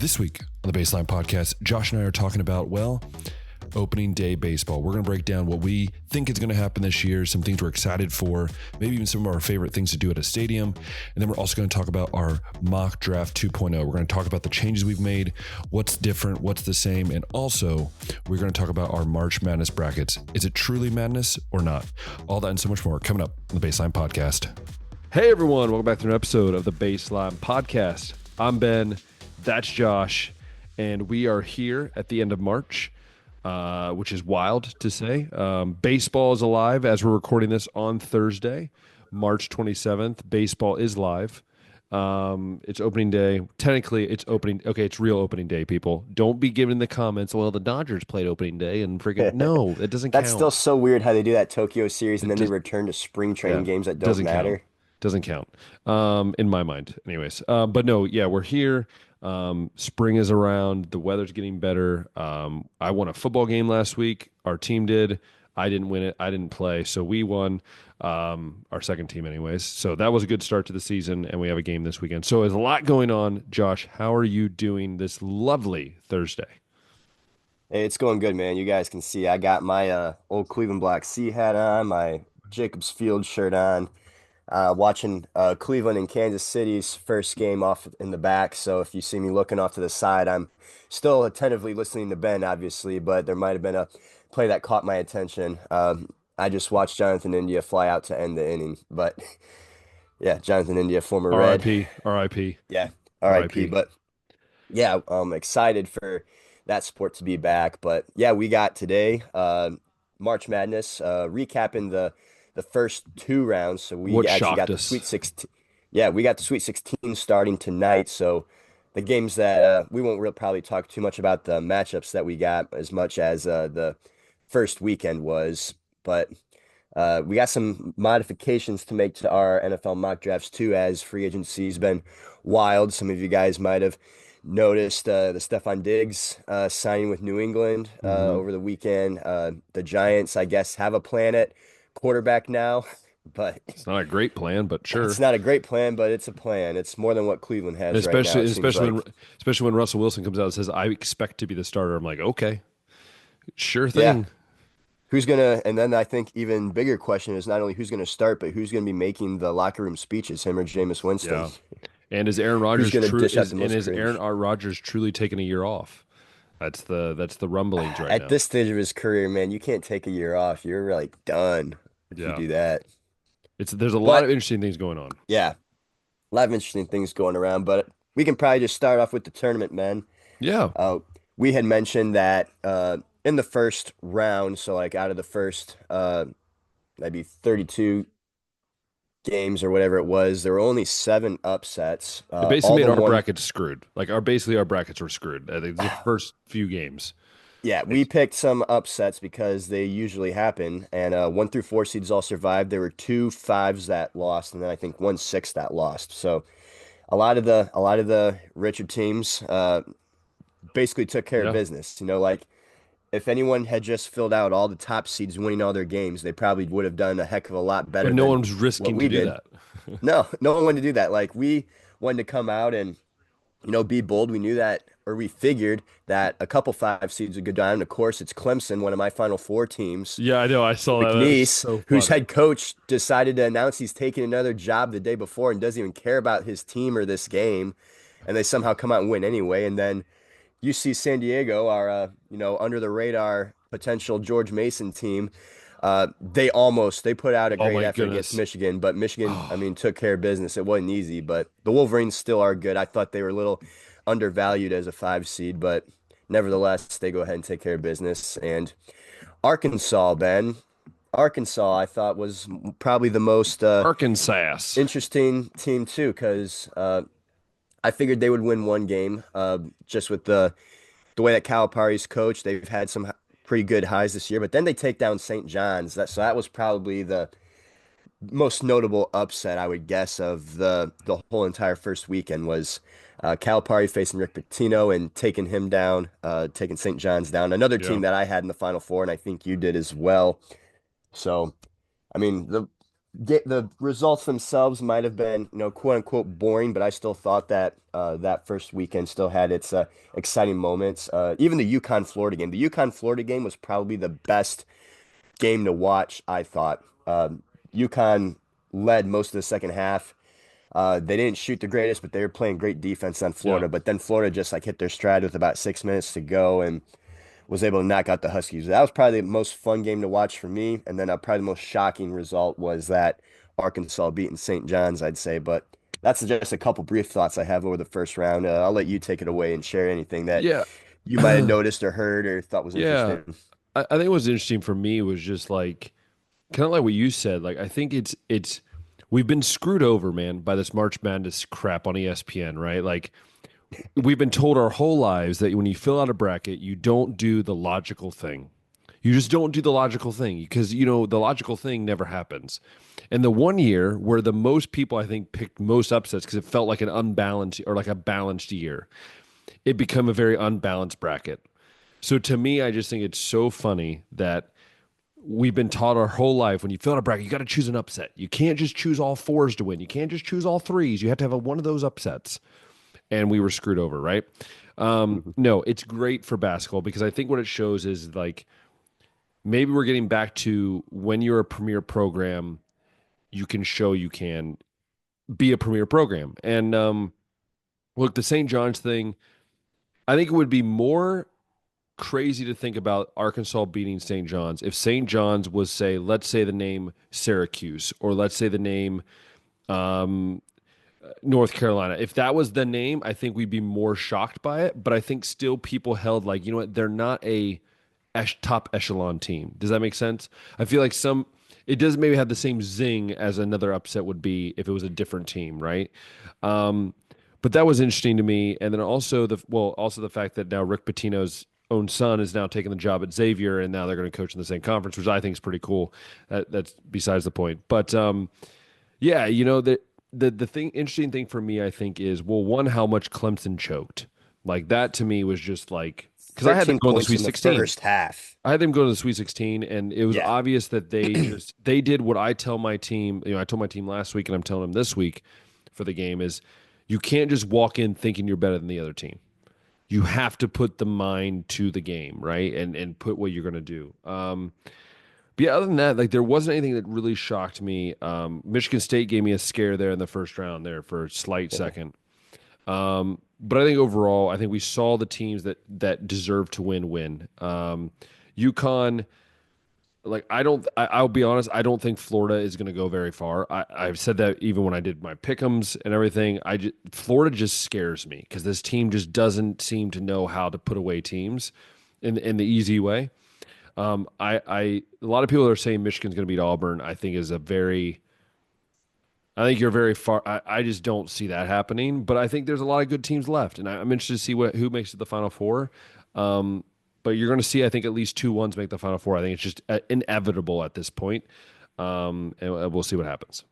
This week on the Baseline Podcast, Josh and I are talking about, opening day baseball. We're going to break down what we think is going to happen this year, some things we're excited for, maybe even some of our favorite things to do at a stadium. And then we're also going to talk about our mock draft 2.0. We're going to talk about the changes we've made, what's different, what's the same, and also we're going to talk about our March Madness brackets. Is it truly madness or not? All that and so much more coming up on the Baseline Podcast. Hey everyone, welcome back to an episode of the Baseline Podcast. I'm Ben, that's Josh, and we are here at the end of March, which is wild to say. Baseball is alive as we're recording this on Thursday, March 27th. Baseball is live. It's opening day. Technically, it's opening. Okay, it's real opening day, people. Don't be giving the comments, well, the Dodgers played opening day and freaking, no, it doesn't count. That's still so weird how they do that Tokyo series and then they return to spring training games that don't matter. Doesn't count, in my mind. Anyways, but no, yeah, we're here. Spring is around. The weather's getting better. I won a football game last week. Our team did. I didn't win it. I didn't play. So we won, our second team anyways. So that was a good start to the season, and we have a game this weekend. So there's a lot going on. Josh, how are you doing this lovely Thursday? Hey, it's going good, man. You guys can see I got my old Cleveland Black Sea hat on, my Jacobs Field shirt on. Watching Cleveland and Kansas City's first game off in the back. So if you see me looking off to the side, I'm still attentively listening to Ben, obviously, but there might have been a play that caught my attention. I just watched Jonathan India fly out to end the inning, but yeah, Jonathan India, former Red. R.I.P. R.I.P. Yeah, R.I.P. But yeah, I'm excited for that sport to be back. But yeah, we got today March Madness, recapping the first two rounds. So we What actually shocked got the us? Sweet 16. Yeah, we got the Sweet 16 starting tonight. So the games that we won't really probably talk too much about the matchups that we got as much as the first weekend was. But we got some modifications to make to our NFL mock drafts too, as free agency's been wild. Some of you guys might have noticed the Stephon Diggs signing with New England over the weekend. The Giants, I guess, have a plan at quarterback now, but It's not a great plan, but sure. it's not a great plan, but it's a plan. It's more than what Cleveland has right now, Especially, it seems especially like. when, especially when Russell Wilson comes out and says, "I expect to be the starter." I'm like, okay, sure Yeah. thing. And then I think even bigger question is not only who's gonna start, but who's gonna be making the locker room speeches, him or Jameis Winston. Yeah. And is Aaron Who's Rodgers gonna true? dish out the most Is Aaron cringe? Rodgers truly taking a year off? That's the rumblings right At now. this stage of his career, man, you can't take a year off. You're like done if you Yeah, do that. there's a lot But of interesting things going on. yeah, a lot of interesting things going around, but we can probably just start off with the tournament, man. Yeah, Uh, we had mentioned that in the first round, so like out of the first maybe 32 games or whatever it was, there were only seven upsets. it basically All made but our one. brackets screwed. Like our brackets were screwed. I think the first few games. Yeah, we It's picked some upsets because they usually happen, and one through four seeds all survived. There were two fives that lost, and then I think one six that lost. So a lot of the richer teams basically took care of yeah, business. Like if anyone had just filled out all the top seeds winning all their games, they probably would have done a heck of a lot but better no one than was what risking to we do did. that. No, no one wanted to do that. Like we wanted to come out and be bold. We knew that, or we figured that a couple five seeds would go down. Of course, it's Clemson, one of my Final Four teams. Yeah, I know. I saw that. That was McNeese, so whose funny. head coach decided to announce he's taking another job the day before and doesn't even care about his team or this game, and they somehow come out and win anyway. And then UC San Diego, our under the radar potential George Mason team, they put out a Oh great my effort against goodness. Michigan, but Michigan, I Oh, mean, took care of business. It wasn't easy, but the Wolverines still are good. I thought they were a little undervalued as a five seed, but nevertheless, they go ahead and take care of business. And Arkansas, Ben, Arkansas, I thought was probably the most Arkansas. interesting team too, because I figured they would win one game, just with the way that Calipari's coached. They've had some pretty good highs this year, but then they take down St. John's. That was probably the most notable upset, I would guess, of the whole entire first weekend was Calipari facing Rick Pitino and taking him down, taking St. John's down. Another Yeah. team that I had in the Final Four, and I think you did as well. So, I mean, the results themselves might have been, quote unquote boring, but I still thought that that first weekend still had its exciting moments. Even the UConn Florida game. The UConn Florida game was probably the best game to watch, I thought. UConn led most of the second half. They didn't shoot the greatest, but they were playing great defense on Yeah. Florida. But then Florida just like hit their stride with about 6 minutes to go and was able to knock out the Huskies. That was probably the most fun game to watch for me. And then probably the most shocking result was that Arkansas beating St. John's, I'd say. But that's just a couple brief thoughts I have over the first round. I'll let you take it away and share anything that Yeah. you might have noticed or heard or thought was Yeah. interesting. I think what was interesting for me was just like kind of like what you said. Like I think it's we've been screwed over, man, by this March Madness crap on ESPN, right? Like we've been told our whole lives that when you fill out a bracket, you don't do the logical thing. You just don't do the logical thing because the logical thing never happens. And the one year where the most people I think picked most upsets because it felt like an unbalanced or like a balanced year, it became a very unbalanced bracket. So to me, I just think it's so funny that we've been taught our whole life when you fill out a bracket, you got to choose an upset. You can't just choose all fours to win. You can't just choose all threes. You have to have one of those upsets. And we were screwed over, right? Mhm. No, it's great for basketball because I think what it shows is like maybe we're getting back to when you're a premier program, you can show you can be a premier program. And look, the St. John's thing, I think it would be more crazy to think about Arkansas beating St. John's if St. John's was, say, let's say the name Syracuse, or let's say the name um, North Carolina. If that was the name, I think we'd be more shocked by it. But I think still people held like, you know what, they're not a top echelon team. Does that make sense? I feel like it does maybe have the same zing as another upset would be if it was a different team, right? Um, but that was interesting to me. And then also also the fact that now Rick Pitino's own son is now taking the job at Xavier, and now they're going to coach in the same conference, which I think is pretty cool. That's besides the point. But yeah, the thing interesting thing for me, I think, is well, one, how much Clemson choked. Like that to me was just like because I had them 13 go to the points Sweet in the 16. first half. I had them go to the Sweet 16, and it was Yeah. obvious that they did what I tell my team. I told my team last week, and I'm telling them this week for the game is you can't just walk in thinking you're better than the other team. You have to put the mind to the game, right? And put what you're going to do. But yeah, other than that, like there wasn't anything that really shocked me. Michigan State gave me a scare there in the first round there for a slight Yeah. second. But I think overall, I think we saw the teams that deserve to win. UConn, like I'll be honest, I don't think Florida is going to go very far. I've said that even when I did my pick'ems and everything. Florida just scares me because this team just doesn't seem to know how to put away teams in the easy way. A lot of people are saying Michigan's going to beat Auburn. I think you're very far. I just don't see that happening. But I think there's a lot of good teams left, and I'm interested to see who makes it the Final Four. Um, but you're going to see, I think, at least 2-1s make the Final Four. I think it's just inevitable at this point, and we'll see what happens.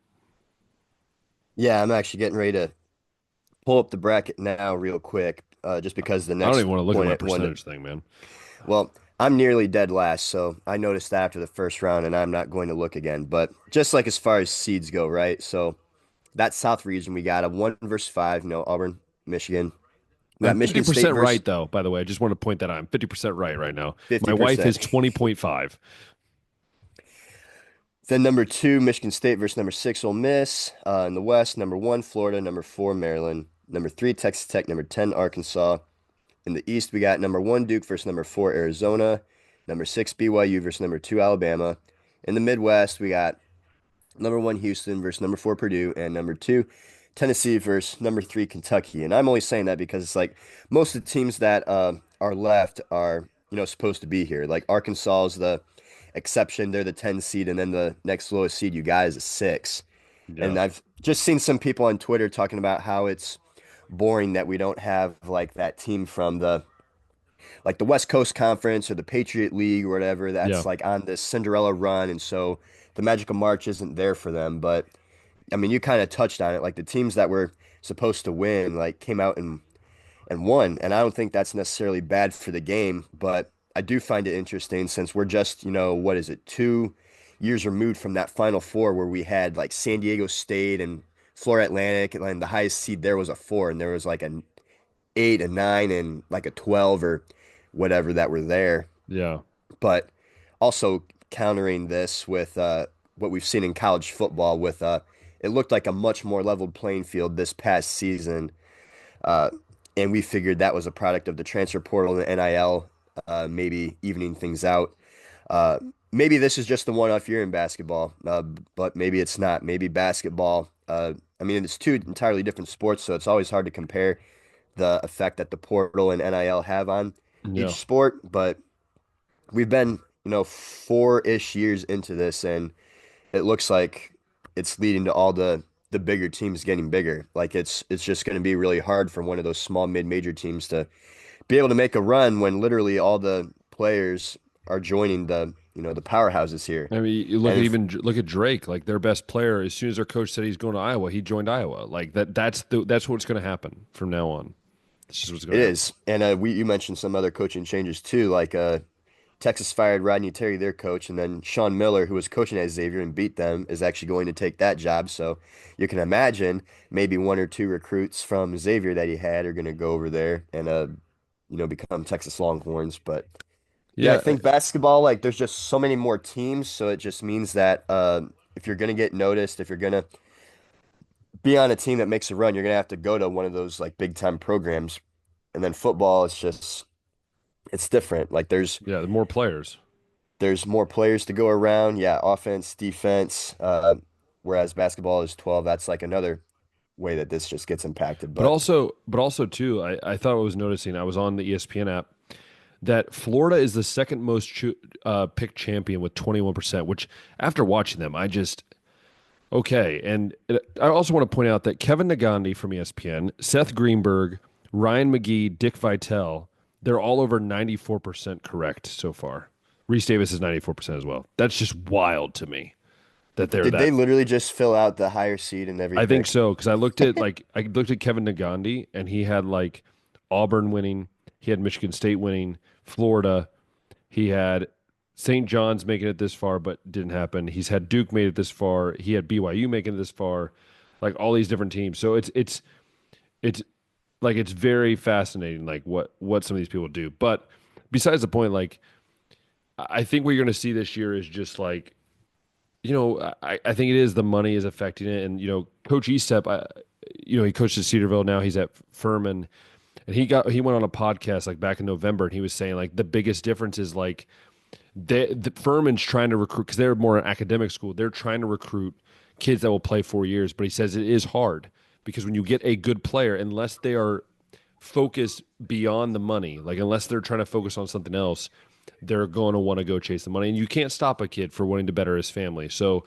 Yeah, I'm actually getting ready to pull up the bracket now real quick, just because the I don't next even want to look at one, my one percentage thing, man. well, I'm nearly dead last, so I noticed that after the first round, and I'm not going to look again. But just like as far as seeds go, right? So that South region, we got a 1 versus 5, Auburn, Michigan. We got I'm Michigan State 50% versus right, though. By the way, I just want to point that out. I'm 50% right now. My wife is 50%. 20.5. Then number 2, Michigan State versus number 6, Ole Miss. In the West, number 1, Florida. Number 4, Maryland. Number 3, Texas Tech. Number 10, Arkansas. In the East, we got number 1, Duke versus number 4, Arizona. Number 6, BYU versus number 2, Alabama. In the Midwest, we got number 1, Houston versus number 4, Purdue. And number 2, Tennessee versus number 3, Kentucky. And I'm only saying that because it's like most of the teams that are left are, supposed to be here. Like Arkansas is the exception. They're the 10 seed, and then the next lowest seed you got is a 6. Yeah. And I've just seen some people on Twitter talking about how it's boring that we don't have like that team from the West Coast Conference or the Patriot League or whatever Yeah. that's like on this Cinderella run, and so the Magical March isn't there for them. But I mean, you kind of touched on it. Like the teams that were supposed to win, like came out and won, and I don't think that's necessarily bad for the game, but I do find it interesting since we're just, what is it, years removed from that Final Four where we had like San Diego State and Florida Atlantic, and the highest seed there was a 4, and there was like an 8, a 9, and like a 12 or whatever that were there. Yeah. But also countering this with what we've seen in college football with it looked like a much more leveled playing field this past season. Uh, and we figured that was a product of the transfer portal and the NIL, maybe evening things out. Uh, Maybe this is just the one-off year in basketball, but maybe it's not. Maybe basketball, I mean, it's two entirely different sports, so it's always hard to compare the effect that the portal and NIL have on each Yeah. sport. But we've been, 4-ish years into this, and it looks like it's leading to all the bigger teams getting bigger. Like it's just going to be really hard for one of those small mid-major teams to be able to make a run when literally all the players are joining the powerhouses here. I mean, you look And at if, even look at Drake, like their best player. As soon as their coach said he's going to Iowa, he joined Iowa. Like that's what's going to happen from now on. This is what's going it to happen. is, and you mentioned some other coaching changes too, like Texas fired Rodney Terry, their coach, and then Sean Miller, who was coaching at Xavier and beat them, is actually going to take that job. So you can imagine maybe one or two recruits from Xavier that he had are going to go over there and become Texas Longhorns. But yeah, I Yeah, think basketball, like there's just so many more teams, so it just means that if you're going to get noticed, if you're going to be on a team that makes a run, you're going to have to go to one of those like big time programs. And then football, it's different. Like yeah, more players. there's more players to go around. Yeah, offense, defense. Whereas basketball is 12. That's like another way that this just gets impacted. But also too, I thought I was noticing. I was on the ESPN app that Florida is the second most picked champion with 21%. Which after watching them, I just okay. And I also want to point out that Kevin Nagandi from ESPN, Seth Greenberg, Ryan McGee, Dick Vitale, they're all over 94% correct so far. Reese Davis is 94% as well. That's just wild to me that they're Did they that. literally just fill out the higher seed and every I think pick? so because I looked at Kevin Nagandi and he had like Auburn winning, he had Michigan State winning, Florida, he had St. John's making it this far but didn't happen. He's had Duke made it this far. He had BYU making it this far. Like all these different teams. So it's like it's very fascinating like what some of these people do. But besides the point, like I think what you're going to see this year is just like I think it is the money is affecting it, and Coach Estep, he coached at Cedarville. Now he's at Furman, and he went on a podcast like back in November, and he was saying like the biggest difference is like the Furman's trying to recruit because they're more an academic school. They're trying to recruit kids that will play 4 years, but he says it is hard because when you get a good player, unless they are focused beyond the money, like unless they're trying to focus on something else, they're going to want to go chase the money, and you can't stop a kid for wanting to better his family. So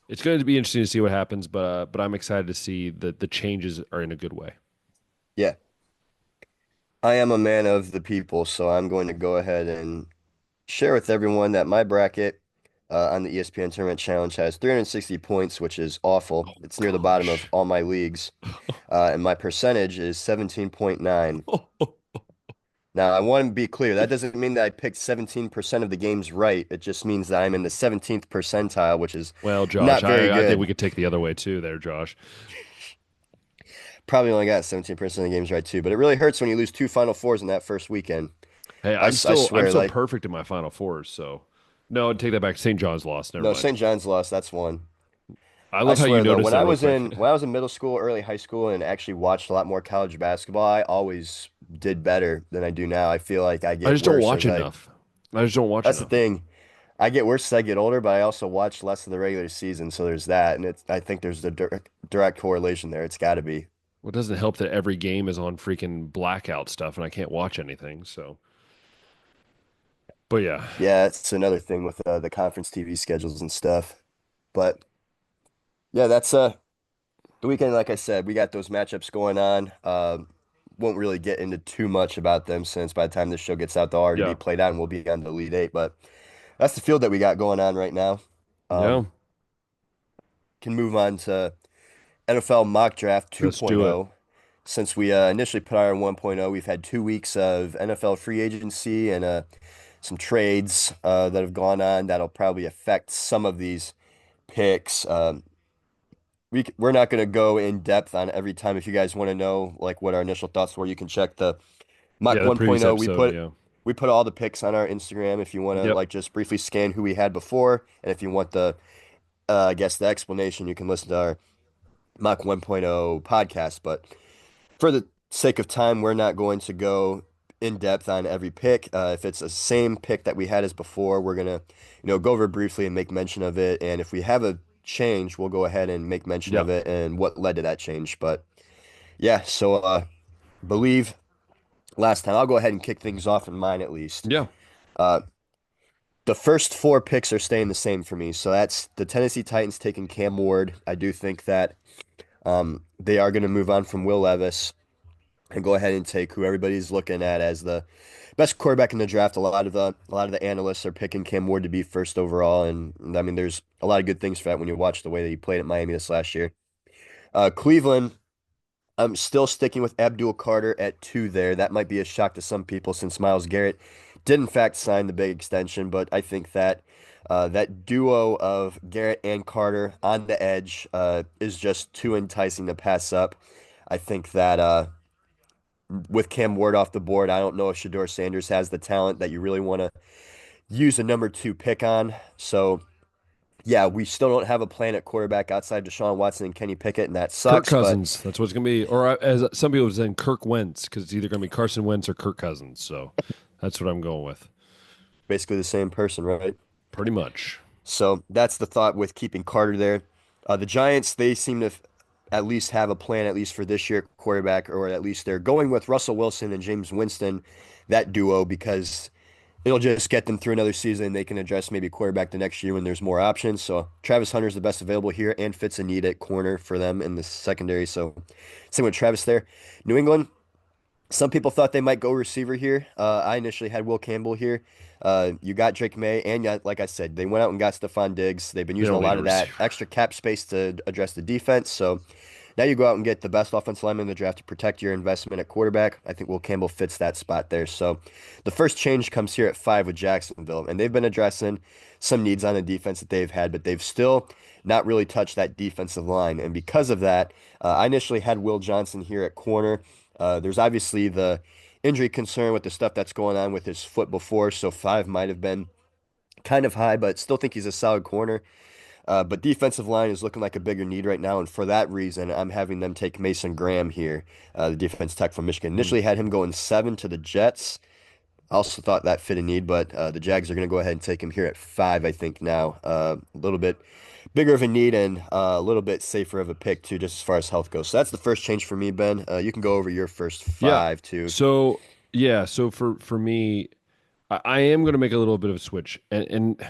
it's going to be interesting to see what happens, but I'm excited to see that the changes are in a good way. Yeah, I am a man of the people, so I'm going to go ahead and share with everyone that my bracket on the ESPN Tournament Challenge has 360 points, which is awful. Oh It's near the bottom of gosh. all my leagues. And my percentage is 17.9. Now, I want to be clear. That doesn't mean that I picked 17% of the games right. It just means that I'm in the 17th percentile, which is Well, Josh, not very I think we good. could take the other way too there, Josh. Probably only got 17% of the games right too, but it really hurts when you lose two Final Fours in that first weekend. Hey, I I'm swear, still like, perfect in my Final Fours, so no, take that back. St. John's lost. Never no, mind. St. John's lost. That's one. I I love how you swear though, noticed that real quick. when I was in middle school, early high school, and actually watched a lot more college basketball, I always did better than I do now. I feel like I I get just don't worse watch as I. enough. I just don't watch That's the enough. thing. I get worse as I get older, but I also watch less of the regular season, so there's that, and I think there's the direct correlation there. It's got to be. Well, it doesn't help that every game is on freaking blackout stuff, and I can't watch anything. So, but yeah, Yeah, it's another thing with the conference TV schedules and stuff. But yeah, that's the weekend. Like I said, we got those matchups going on. Won't really get into too much about them since by the time this show gets out, they'll already be yeah, played out and we'll be on the Elite Eight. But that's the field that we got going on right now. yeah. Um, can move on to NFL Mock Draft Let's do it. 2.0. Since we initially put our 1.0, we've had 2 weeks of NFL free agency and some trades that have gone on that'll probably affect some of these picks. We're not going to go in depth on every time. If you guys want to know like what our initial thoughts were, you can check the mock Yeah, the previous 1.0. We episode. put Yeah. we put all the picks on our Instagram if you want to Yep. like just briefly scan who we had before, and if you want the I guess the explanation, you can listen to our mock 1.0 podcast. But for the sake of time, we're not going to go in depth on every pick. If it's the same pick that we had as before, we're gonna, go over it briefly and make mention of it. And if we have a change, we'll go ahead and make mention of Yep. it and what led to that change. But yeah, so believe last time, I'll go ahead and kick things off in mine at least. Yeah. Uh, the first four picks are staying the same for me. So that's the Tennessee Titans taking Cam Ward. I do think that they are going to move on from Will Levis and go ahead and take who everybody's looking at as the best quarterback in the draft. A lot of the analysts are picking Cam Ward to be first overall, and I mean, there's a lot of good things for that when you watch the way that he played at Miami this last year. Cleveland, I'm still sticking with Abdul Carter at two there. That might be a shock to some people since Myles Garrett did in fact sign the big extension, but I think that that duo of Garrett and Carter on the edge is just too enticing to pass up. I think that with Cam Ward off the board, I don't know if Shador Sanders has the talent that you really want to use a number two pick on. So yeah, we still don't have a plan at quarterback outside Deshaun Watson and Kenny Pickett, and that Kirk sucks. But Cousins. That's what it's going to be. Or as some people have said, Kirk Wentz, because it's either going to be Carson Wentz or Kirk Cousins. So that's what I'm going with. basically the same person, right? Pretty much. So that's the thought with keeping Carter there. The Giants, they seem to at least have a plan, at least for this year, quarterback, or at least they're going with Russell Wilson and James Winston, that duo, because it'll just get them through another season and they can address maybe quarterback the next year when there's more options. So Travis Hunter's the best available here and fits a need at corner for them in the secondary. So same with Travis there. New England, some people thought they might go receiver here. I initially had Will Campbell here. You got Drake May, and like I said, they went out and got Stephon Diggs. They've been They using a don't need lot a of that receiver. extra cap space to address the defense. So now you go out and get the best offensive lineman in the draft to protect your investment at quarterback. I think Will Campbell fits that spot there. So the first change comes here at five with Jacksonville, and they've been addressing some needs on the defense that they've had, but they've still not really touched that defensive line. And because of that, I initially had Will Johnson here at corner. There's obviously the injury concern with the stuff that's going on with his foot before, so five might have been kind of high, but still think he's a solid corner. But defensive line is looking like a bigger need right now, and for that reason, I'm having them take Mason Graham here, the defense tech from Michigan. Hmm. Initially had him going seven to the Jets. I also thought that fit a need, but the Jags are going to go ahead and take him here at five, I think now. A little bit bigger of a need and a little bit safer of a pick too, just as far as health goes. So that's the first change for me, Ben. You can go over your first Yeah. five too. So, yeah. So for me, I am going to make a little bit of a switch. And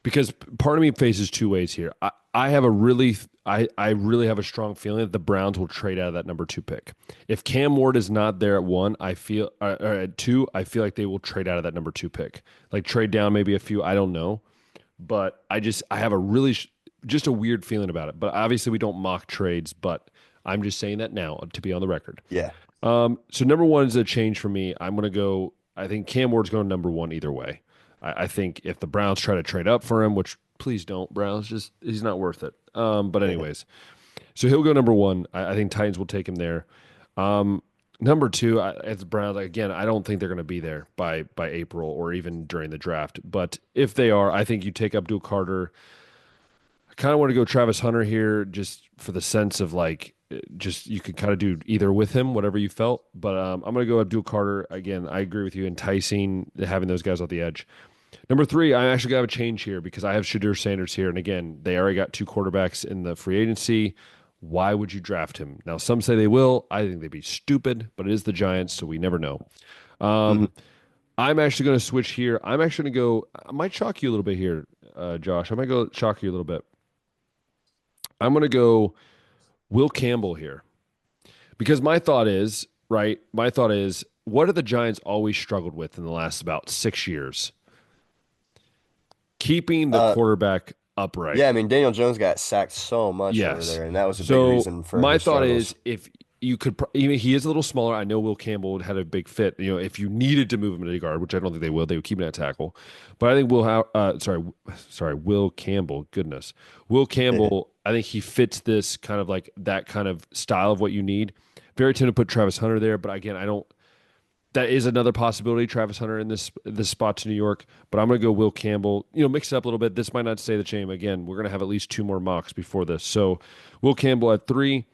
because part of me faces two ways here. I have a really I really have a strong feeling that the Browns will trade out of that number two pick. If Cam Ward is not there at one, I feel or at two, I feel like they will trade out of that number two pick. Like trade down maybe a few, I don't know. But I have a really just a weird feeling about it. But obviously we don't mock trades, but I'm just saying that now to be on the record. Yeah. So number one is a change for me. I'm going to go. I think Cam Ward's going number one either way. I think if the Browns try to trade up for him, which please don't, Browns, just he's not worth it. But anyways, so he'll go number one. I think Titans will take him there. Number two, as the Browns, again, I don't think they're going to be there by April or even during the draft. But if they are, I think you take Abdul Carter. I kind of want to go Travis Hunter here, just for the sense of like, just you could kind of do either with him, whatever you felt. But I'm going to go Abdul Carter again. I agree with you, enticing having those guys off the edge. Number three, I actually got a change here because I have Shador Sanders here, and again, they already got two quarterbacks in the free agency. Why would you draft him? Now, some say they will. I think they'd be stupid, but it is the Giants, so we never know. Mhm. I'm actually going to switch here. I'm actually going to go. I might shock you a little bit here, Josh. I might go shock you a little bit. I'm going to go Will Campbell here because my thought is right. My thought is, what have the Giants always struggled with in the last about 6 years? Keeping the Uh, quarterback upright. yeah, I mean Daniel Jones got sacked so much over Yes. there, and that was a big So reason for my his thought is struggles. you could he is a little smaller. I know Will Campbell had a big fit. If you needed to move him to guard, which I don't think they would keep him at tackle. But I think Will Campbell. Goodness, Will Campbell. I think he fits this kind of like that kind of style of what you need. Very tempted to put Travis Hunter there, but again, I don't. That is another possibility, Travis Hunter in this spot to New York. But I'm going to go Will Campbell. Mix it up a little bit. This might not stay the same. Again, we're going to have at least two more mocks before this. So Will Campbell at 3.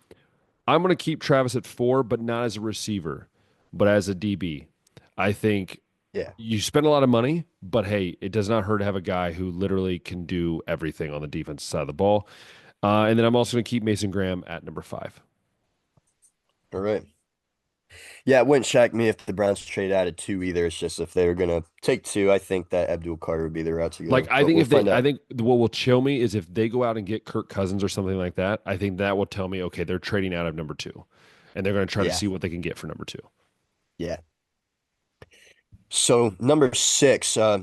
I'm going to keep Travis at 4, but not as a receiver, but as a DB. I think Yeah. you spend a lot of money, but hey, it does not hurt to have a guy who literally can do everything on the defensive side of the ball. And then I'm also going to keep Mason Graham at number 5. All right. Yeah, it wouldn't shock me if the Browns trade out of 2 either. It's just if they were gonna take 2, I think that Abdul Carter would be the route to Like go. But we'll find I out. think what will chill me is if they go out and get Kirk Cousins or something like that. I think that will tell me, okay, they're trading out of number 2, and they're going to try to Yeah, see what they can get for number 2. yeah. So number 6, I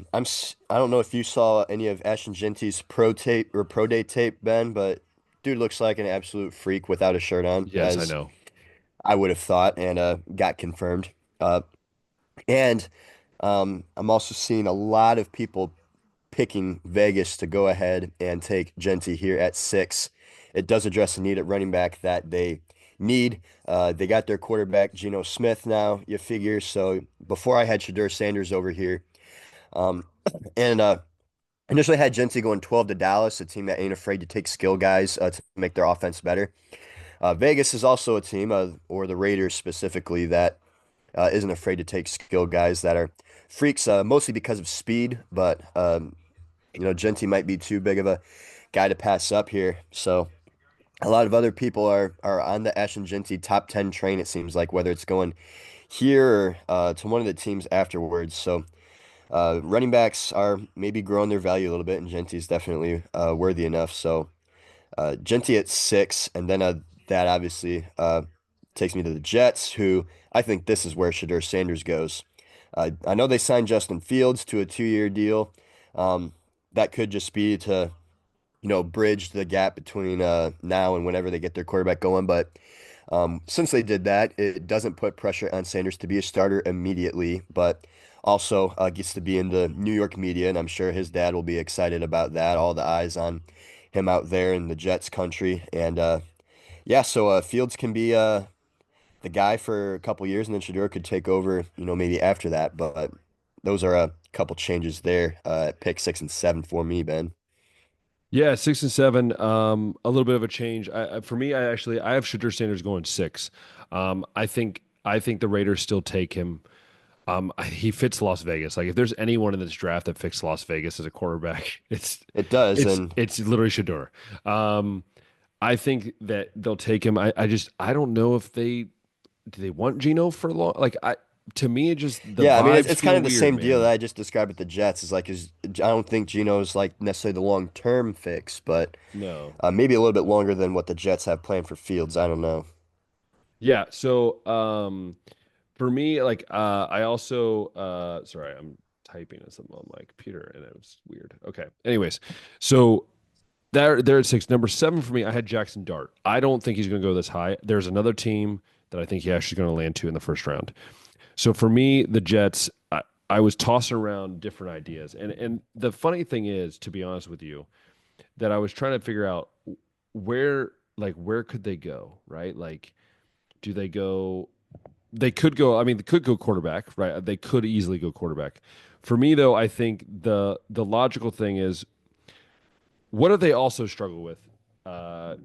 don't know if you saw any of Ashton Genty's pro tape or pro day tape, Ben, but dude looks like an absolute freak without a shirt on, Yes, I as know. I would have thought, and got confirmed. Uh, and I'm also seeing a lot of people picking Vegas to go ahead and take Genty here at 6. It does address the need at running back that they need. They got their quarterback, Geno Smith, now, you figure. So before I had Shadur Sanders over here, um, and initially had Genty going 12 to Dallas, a team that ain't afraid to take skill guys to make their offense better. Vegas is also a team, or the Raiders specifically, that isn't afraid to take skill guys that are freaks, mostly because of speed, but Genty might be too big of a guy to pass up here. So a lot of other people are on the Ashton Genty top 10 train, it seems like, whether it's going here or to one of the teams afterwards. So running backs are maybe growing their value a little bit, and Genty's definitely worthy enough. So Genty at 6, and then that obviously takes me to the Jets, who I think this is where Shadur Sanders goes. I know they signed Justin Fields to a 2-year deal. Um, that could just be to bridge the gap between now and whenever they get their quarterback going. But since they did that, it doesn't put pressure on Sanders to be a starter immediately, but also gets to be in the New York media, and I'm sure his dad will be excited about that. All the eyes on him out there in the Jets country, and yeah, so Fields can be the guy for a couple years, and then Shador could take over, maybe after that. But those are a couple changes there. Pick 6 and 7 for me, Ben. Yeah, 6 and 7. A little bit of a change. For me, I have Shadur Sanders going 6. I think the Raiders still take him. He fits Las Vegas. Like if there's anyone in this draft that fits Las Vegas as a quarterback, it's It does, it's and it's literally Shadur. I think that they'll take him. I don't know if they want Geno for long. Like to me, it just the yeah, I mean, it's, vibes it's kind feel of the weird, same deal that man. I just described with the Jets. I don't think Geno's like necessarily the long-term fix, but No. maybe a little bit longer than what the Jets have planned for Fields. I don't know. Yeah. So for me, like I also sorry, I'm typing at something on my computer and it was weird. Okay. Anyways, so they're at 6. Number 7 for me, I had Jackson Dart. I don't think he's going to go this high. There's another team that I think he actually going to land to in the first round. So for me, the Jets, I was tossing around different ideas, and the funny thing is, to be honest with you, that I was trying to figure out where could they go, right? Like, do they go? They could go. I mean, they could go quarterback, right? They could easily go quarterback. For me, though, I think the logical thing is what do they also struggle with,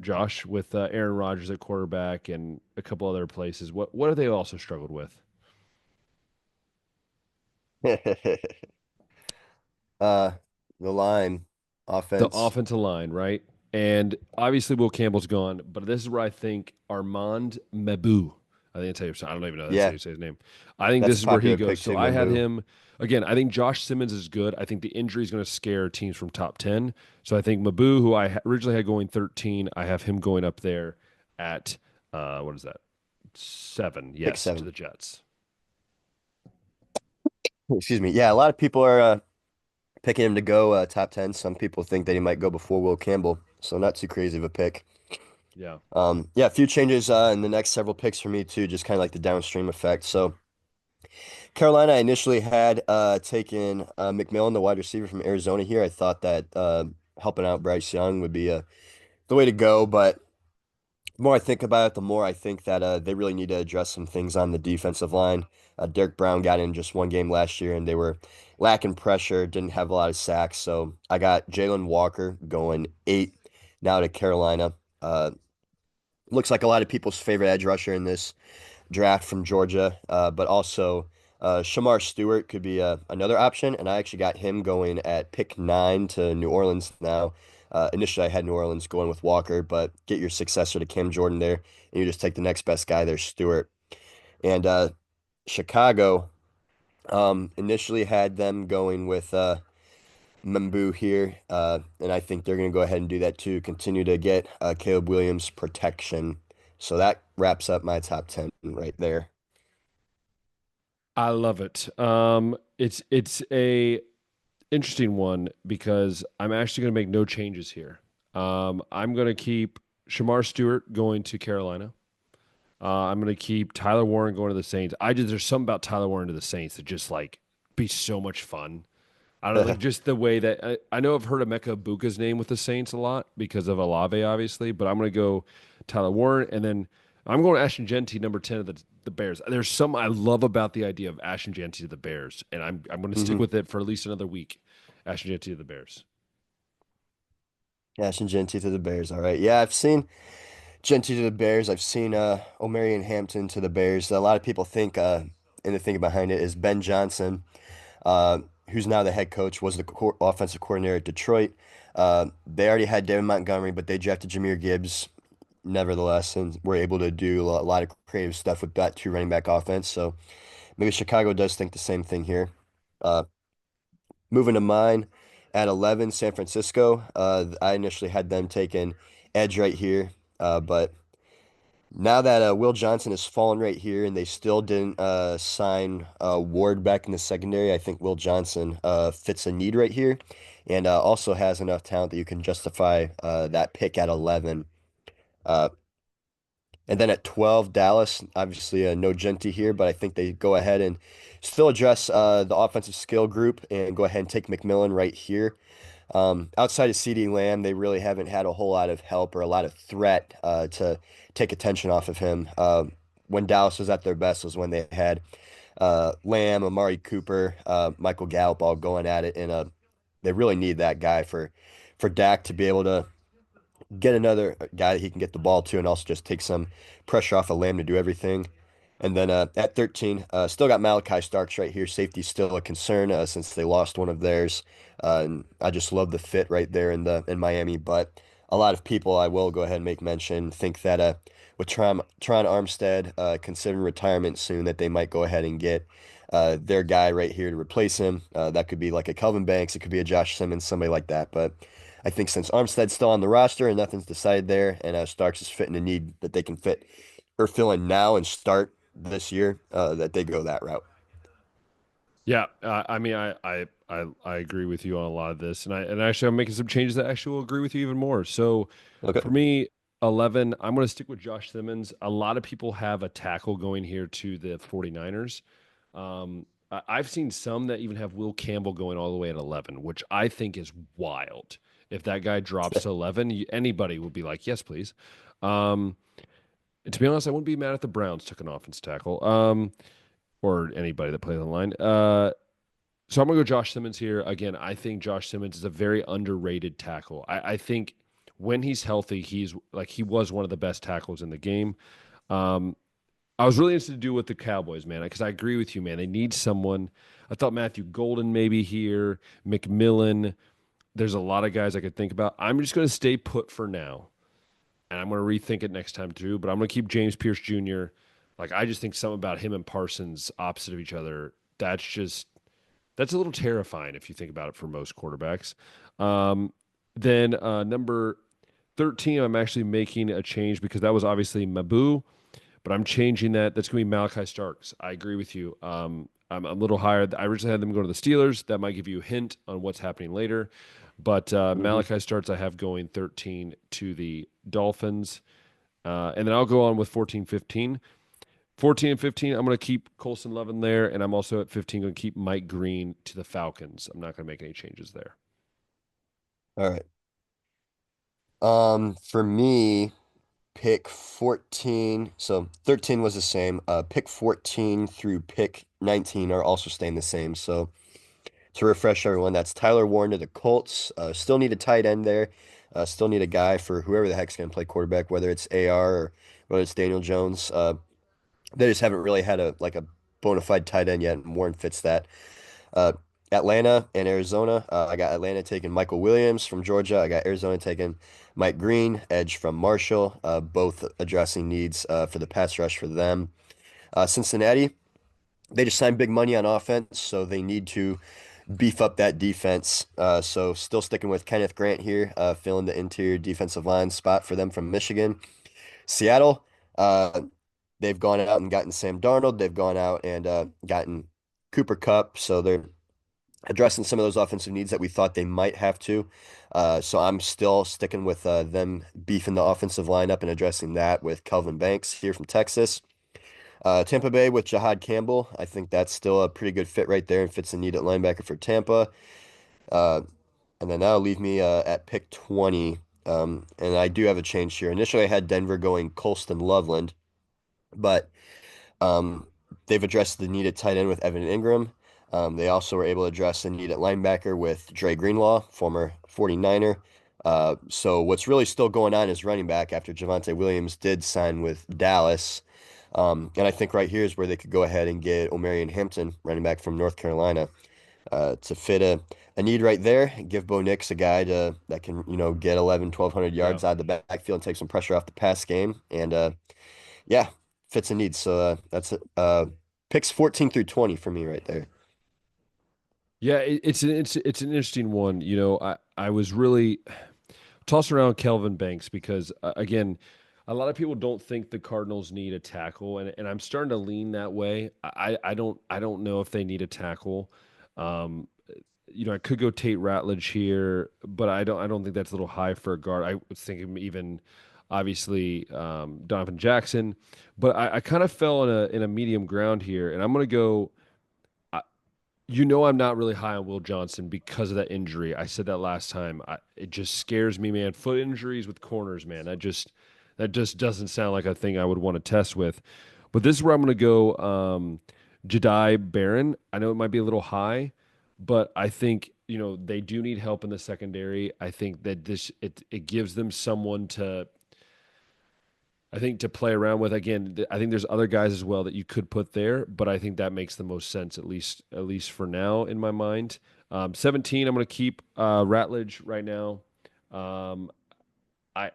Josh, with Aaron Rodgers at quarterback and a couple other places? What have they also struggled with? Uh, the line The offense. offensive line, right? And obviously Will Campbell's gone, but this is where I think Armand Mabou, I think that's how you, I don't even know that's how Yeah, you say his name. I think that's this a is where he popular goes. pick So too, I had Mimbu. him again. I think Josh Simmons is good. I think the injury is going to scare teams from top 10. So I think Mabou, who I originally had going 13, I have him going up there at what is that? 7, Pick yes, to 7. the Jets. Excuse me. Yeah, a lot of people are picking him to go top 10. Some people think that he might go before Will Campbell, so not too crazy of a pick. Yeah. Yeah, a few changes in the next several picks for me too, just kind of like the downstream effect. So Carolina, I initially had taken McMillan, the wide receiver from Arizona here. I thought that helping out Bryce Young would be the way to go, but the more I think about it, the more I think that they really need to address some things on the defensive line. Derek Brown got in just one game last year, and they were lacking pressure, didn't have a lot of sacks. So I got Jalen Walker going 8 now to Carolina. Looks like a lot of people's favorite edge rusher in this draft from Georgia, but also Shamar Stewart could be another option, and I actually got him going at pick 9 to New Orleans now. Initially, I had New Orleans going with Walker, but get your successor to Cam Jordan there, and you just take the next best guy there, Stewart. And Chicago initially had them going with Mbu here, and I think they're going to go ahead and do that too. Continue to get Caleb Williams protection. So that wraps up my top 10 right there. I love it. It's a interesting one because I'm actually going to make no changes here. I'm going to keep Shamar Stewart going to Carolina. I'm going to keep Tyler Warren going to the Saints. There's something about Tyler Warren to the Saints that just like be so much fun. I don't know, like just the way that I know I've heard Emeka Buka's name with the Saints a lot because of Olave, obviously, but I'm going to go Tyler Warren, and then I'm going Ashton Genty, number 10 of the Bears. There's some I love about the idea of Ashton Genty to the Bears, and I'm going to stick hmm with it for at least another week. Ashton Genty to the Bears. Cash and Genty to the Bears. All right. Yeah, I've seen Genty to the Bears. I've seen Omarion Hampton to the Bears. A lot of people think, and the thing behind it is Ben Johnson, who's now the head coach, was the offensive coordinator at Detroit. They already had David Montgomery, but they drafted Jahmyr Gibbs nevertheless, and were able to do a lot of creative stuff with that two running back offense. So maybe Chicago does think the same thing here. Uh, Moving to mine at 11, San Francisco. I initially had them taking edge right here, but now that Will Johnson has fallen right here and they still didn't sign Ward back in the secondary, I think Will Johnson fits a need right here and also has enough talent that you can justify that pick at 11. Uh, and then at 12, Dallas, obviously no Genty here, but I think they go ahead and still address the offensive skill group and go ahead and take McMillan right here. Outside of CD Lamb, they really haven't had a whole lot of help or a lot of threat to take attention off of him. When Dallas was at their best was when they had Lamb, Amari Cooper, Michael Gallup all going at it, and they really need that guy for Dak to be able to get another guy that he can get the ball to and also just take some pressure off of Lamb to do everything. And then at 13, still got Malachi Starks right here. Safety's still a concern since they lost one of theirs. And I just love the fit right there in Miami. But a lot of people, I will go ahead and make mention, think that with Tron Armstead considering retirement soon, that they might go ahead and get their guy right here to replace him. That could be like a Kelvin Banks, it could be a Josh Simmons, somebody like that. But I think since Armstead's still on the roster and nothing's decided there, and Starks is fitting a need that they can fit or fill in now and start this year, that they go that route. Yeah, I mean, I agree with you on a lot of this, and actually I'm making some changes that actually will agree with you even more. So Okay. for me, 11, I'm going to stick with Josh Simmons. A lot of people have a tackle going here to the 49ers. I've seen some that even have Will Campbell going all the way at 11, which I think is wild. If that guy drops to 11, anybody would be like, yes, please. Um, and to be honest, I wouldn't be mad if the Browns took an offense tackle. Or anybody that plays online. So I'm gonna go Josh Simmons here again. I think Josh Simmons is a very underrated tackle. I think when he's healthy, he was one of the best tackles in the game. Um, I was really interested to do with the Cowboys, man, because I agree with you, man. They need someone. I thought Matthew Golden maybe here, McMillan. There's a lot of guys I could think about. I'm just going to stay put for now, and I'm going to rethink it next time too. But I'm going to keep James Pierce Jr. Like I just think something about him and Parsons opposite of each other. That's a little terrifying if you think about it for most quarterbacks. Then number 13, I'm actually making a change because that was obviously Mabu, but I'm changing that. That's going to be Malachi Starks. I agree with you. I'm a little higher. I originally had them go to the Steelers. That might give you a hint on what's happening later. But hmm Malachi Starks, I have going 13 to the Dolphins. And then I'll go on with 14, 15. 14 and 15, I'm going to keep Colson Lovin there. And I'm also at 15 going to keep Mike Green to the Falcons. I'm not going to make any changes there. All right. For me, pick 14. So 13 was the same. Pick 14 through pick 19 are also staying the same. So to refresh everyone, that's Tyler Warren to the Colts. Still need a tight end there. Still need a guy for whoever the heck's going to play quarterback, whether it's AR or whether it's Daniel Jones. They just haven't really had a bona fide tight end yet, and Warren fits that. Uh, Atlanta and Arizona. I got Atlanta taking Michael Williams from Georgia. I got Arizona taking Mike Green, edge from Marshall, both addressing needs for the pass rush for them. Cincinnati, they just signed big money on offense, so they need to beef up that defense. So still sticking with Kenneth Grant here, filling the interior defensive line spot for them from Michigan. Seattle, uh, they've gone out and gotten Sam Darnold. They've gone out and gotten Cooper Kupp. So they're addressing some of those offensive needs that we thought they might have to. So I'm still sticking with them beefing the offensive lineup and addressing that with Kelvin Banks here from Texas. Tampa Bay with Jahad Campbell. I think that's still a pretty good fit right there and fits the need at linebacker for Tampa. Uh, and then that'll leave me at pick 20. And I do have a change here. Initially, I had Denver going Colston Loveland, but um, they've addressed the need at tight end with Evan Ingram. They also were able to address the need at linebacker with Dre Greenlaw, former 49er. So what's really still going on is running back after Javonte Williams did sign with Dallas. And I think right here is where they could go ahead and get Omarion Hampton, running back from North Carolina, to fit a need right there. Give Bo Nix a guy that can, get 11, 1,200 Yeah. yards out of the backfield and take some pressure off the pass game. And yeah, fits a need. So that's it. Picks 14 through 20 for me right there. Yeah, it's an interesting one. I was really tossing around Kelvin Banks because again, a lot of people don't think the Cardinals need a tackle, and I'm starting to lean that way. I don't know if they need a tackle. Um, I could go Tate Ratledge here, but I don't think that's a little high for a guard. I was thinking even obviously Donovan Jackson, but I kind of fell in a medium ground here, and I'm gonna go. I'm not really high on Will Johnson because of that injury. I said that last time. It just scares me, man. Foot injuries with corners, man. That just doesn't sound like a thing I would want to test with. But this is where I'm going to go. Jedi Barron. I know it might be a little high, but I think they do need help in the secondary. I think that it gives them someone to to play around with. Again, I think there's other guys as well that you could put there, but I think that makes the most sense at least for now in my mind. 17, I'm going to keep Ratledge right now. Um, I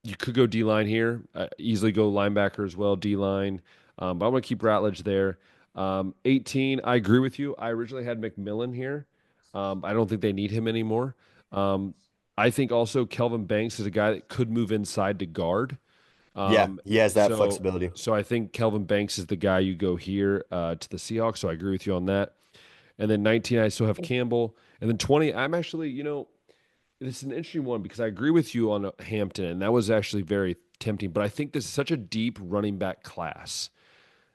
You could go D line here, easily go linebacker as well, D line, but I'm going to keep Ratledge there. 18, I agree with you. I originally had McMillan here. I don't think they need him anymore. Um, I think also Kelvin Banks is a guy that could move inside to guard. Yeah, Um, he has that so flexibility. so I think Kelvin Banks is the guy you go here to the Seahawks. So I agree with you on that. And then 19, I still have Campbell. And then 20, I'm actually, it's an interesting one because I agree with you on Hampton, and that was actually very tempting. But I think this is such a deep running back class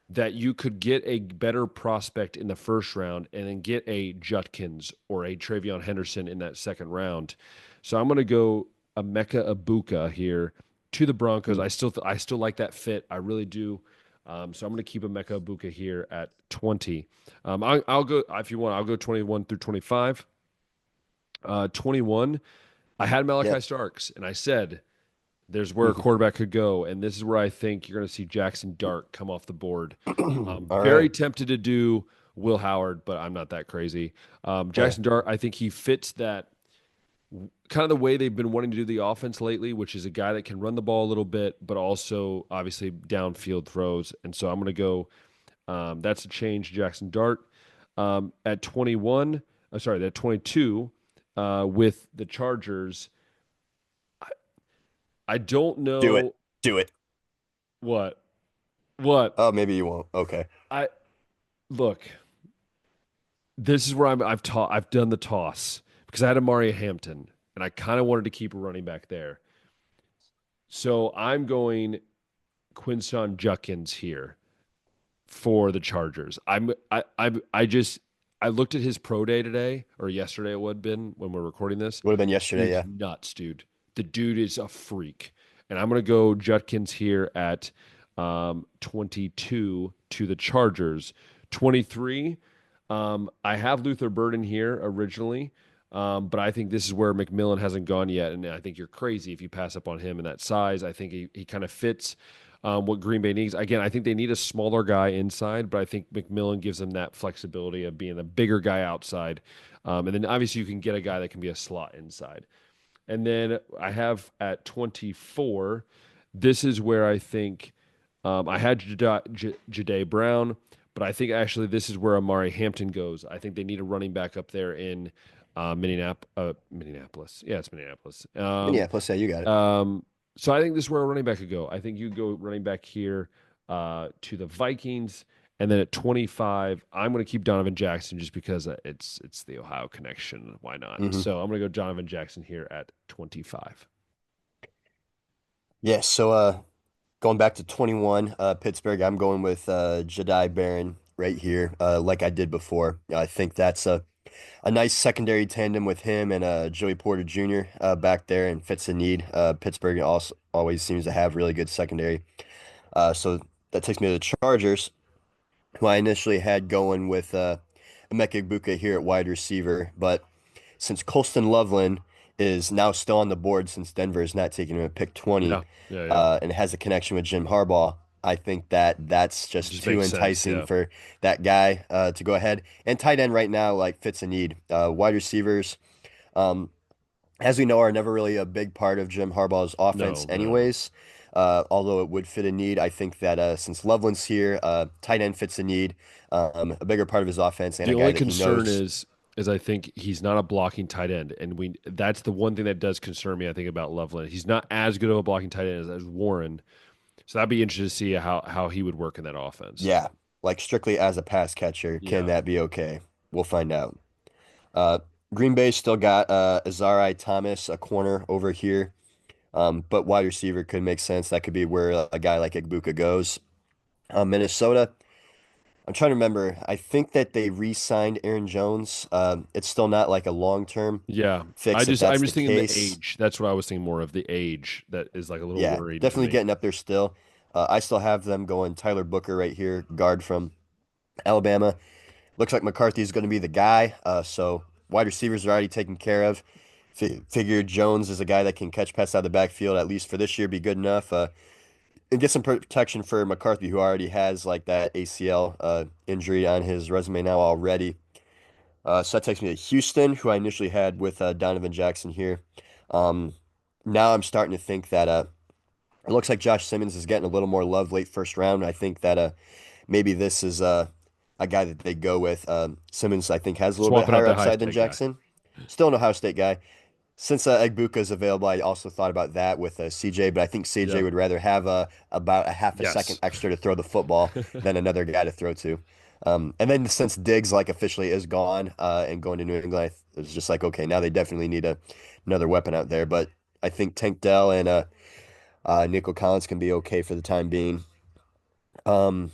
that you could get a better prospect in the first round and then get a Judkins or a Travion Henderson in that second round. So I'm going to go a Mecca Abuka here to the Broncos. Mm, I still like that fit. I really do. So I'm going to keep a Mecca Abuka here at 20. I'll go if you want. I'll go 21 through 25. 21. I had yeah. Malachi Starks, and I said there's where a quarterback could go, and this is where I think you're going to see Jackson Dart come off the board. All Very right. tempted to do Will Howard, but I'm not that crazy. Yeah. Jackson Dart, I think he fits that kind of the way they've been wanting to do the offense lately, which is a guy that can run the ball a little bit, but also obviously downfield throws. And so I'm going to go. That's a change, Jackson Dart. At 21, at 22, with the Chargers. I don't Do it. know Do it. what what Oh, maybe you won't. Okay. I look. This is where I've done the toss because I had Amari Hampton and I kind of wanted to keep a running back there. So I'm going Quinshon Judkins here for the Chargers. I looked at his pro day today or yesterday it would have been when we're recording this. Would have been yesterday, Dude's yeah. nuts, dude. The dude is a freak. And I'm gonna go Judkins here at 22 to the Chargers. 23. I have Luther Burden here originally. But I think this is where McMillan hasn't gone yet. And I think you're crazy if you pass up on him in that size. I think he kind of fits what Green Bay needs. Again, I think they need a smaller guy inside, but I think McMillan gives them that flexibility of being a bigger guy outside. And then obviously you can get a guy that can be a slot inside. And then I have at 24, this is where I think I had Jade Brown, but I think actually this is where Amari Hampton goes. I think they need a running back up there in Minneapolis. Yeah, it's Minneapolis. Minneapolis, yeah, you got it. So I think this is where a running back could go. I think you go running back here to the Vikings. And then at 25, I'm going to keep Donovan Jackson just because it's the Ohio connection. Why not? So I'm going to go Donovan Jackson here at 25. Yeah, so going back to 21, Pittsburgh, I'm going with Jedi Barron right here, like I did before. I think that's a nice secondary tandem with him and Joey Porter Jr. Back there and fits the need. Pittsburgh also always seems to have really good secondary. So that takes me to the Chargers, who I initially had going with Emeka Egbuka here at wide receiver, but since Colston Loveland is now still on the board since Denver is not taking him at pick 20 Yeah, yeah, yeah. and has a connection with Jim Harbaugh, I think that that's It just just too makes sense. enticing Yeah. for that guy to go ahead. And tight end right now like fits a need. Wide receivers, um, as we know, are never really a big part of Jim Harbaugh's offense No, no. anyways. Although it would fit a need, I think that since Loveland's here, tight end fits a need, a bigger part of his offense and The a guy only that he concern knows. is I think he's not a blocking tight end, and that's the one thing that does concern me. I think about Loveland, he's not as good of a blocking tight end as Warren, so that'd be interesting to see how he would work in that offense. Yeah, like strictly as a pass catcher, can Yeah, that be okay? We'll find out. Uh, Green Bay still got Azari Thomas, a corner over here, but wide receiver could make sense. That could be where a guy like Igbuka goes. Minnesota, I'm trying to remember. I think that they re-signed Aaron Jones. It's still not like a long-term yeah. fix if I'm that's the just thinking the case. age. That's what I was thinking more of the age that is like a little Yeah, worried for definitely me. getting up there still. I still have them going Tyler Booker right here, guard from Alabama. Looks like McCarthy's going to be the guy. So wide receivers are already taken care of. Figure Jones is a guy that can catch passes out of the backfield, at least for this year, be good enough. And get some protection for McCarthy, who already has like that ACL injury on his resume now already. So that takes me to Houston, who I initially had with Donovan Jackson here. Um, Now I'm starting to think that it looks like Josh Simmons is getting a little more love late first round. I think that maybe this is a guy that they go with. Simmons, I think, has a little bit Swapping out higher the high upside than state guy. Jackson. Still an Ohio State guy. Since Egbuka is available, I also thought about that with CJ, but I think CJ Yep. would rather have about a half a second Yes. extra to throw the football than another guy to throw to. And then since Diggs like officially is gone and going to New England, it's just like, okay, now they definitely need another weapon out there. But I think Tank Dell and Nico Collins can be okay for the time being. Um,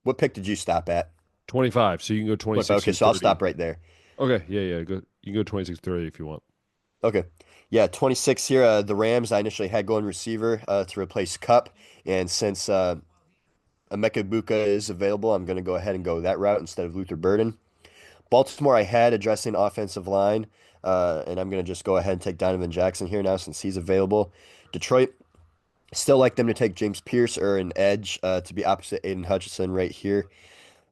what pick did you stop at? 25. So you can go 26 Okay, through so I'll 30. stop right there. Okay. Yeah, yeah. Go. You can go 26 through 30 if you want. Okay. Yeah, 26 here. The Rams, I initially had going receiver to replace Cup. And since Emeka Buka is available, I'm going to go ahead and go that route instead of Luther Burden. Baltimore, I had addressing offensive line. And I'm going to just go ahead and take Donovan Jackson here now since he's available. Detroit, still like them to take James Pierce or an edge to be opposite Aiden Hutchinson right here.